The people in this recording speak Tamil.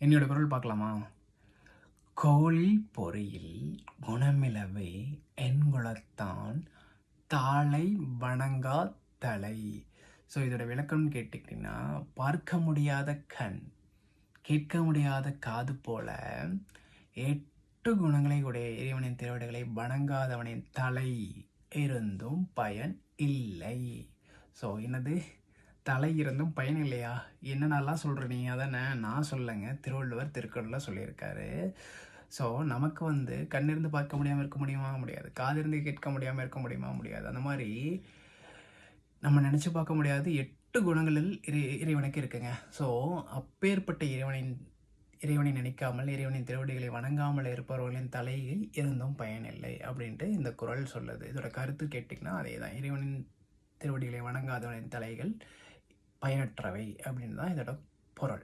என்னோட குரல் பார்க்கலாமா? கோழி பொறியில் குணமிலவே என்குலத்தான் தாளை வணங்கா தலை. ஸோ இதோட விளக்கம்னு கேட்டிங்கன்னா, பார்க்க முடியாத கண், கேட்க முடியாத காது போல 8 குணங்களை உடைய இறைவனின் திருவடிகளை வணங்காதவனின் தலை இருந்தும் பயன் இல்லை. ஸோ என்னது, தலை இருந்தும் பயன் இல்லையா? என்னென்னலாம் சொல்கிற நீ? அதானே, நான் சொல்லலைங்க, திருவள்ளுவர் திருக்குறளில் சொல்லியிருக்காரு. ஸோ நமக்கு கண் இருந்து பார்க்க முடியாமல் இருக்க முடியுமா? முடியாது. காது இருந்து கேட்க முடியாமல் இருக்க முடியுமா? முடியாது. அந்த மாதிரி நம்ம நினச்சி பார்க்க முடியாது 8 குணங்களில் இறைவனுக்கு இருக்குங்க. ஸோ அப்பேற்பட்ட இறைவனை நினைக்காமல் இறைவனின் திருவடிகளை வணங்காமல் இருப்பவர்களின் தலையில் இருந்தும் பயனில்லை அப்படின்ட்டு இந்த குறள் சொல்லுது. இதோட கருத்து கேட்டிங்கன்னா அதே தான். இறைவனின் திருவடிகளை வணங்காதவனின் தலைகள் பயனற்றவை அப்படின்னு தான் இதோட பொருள்.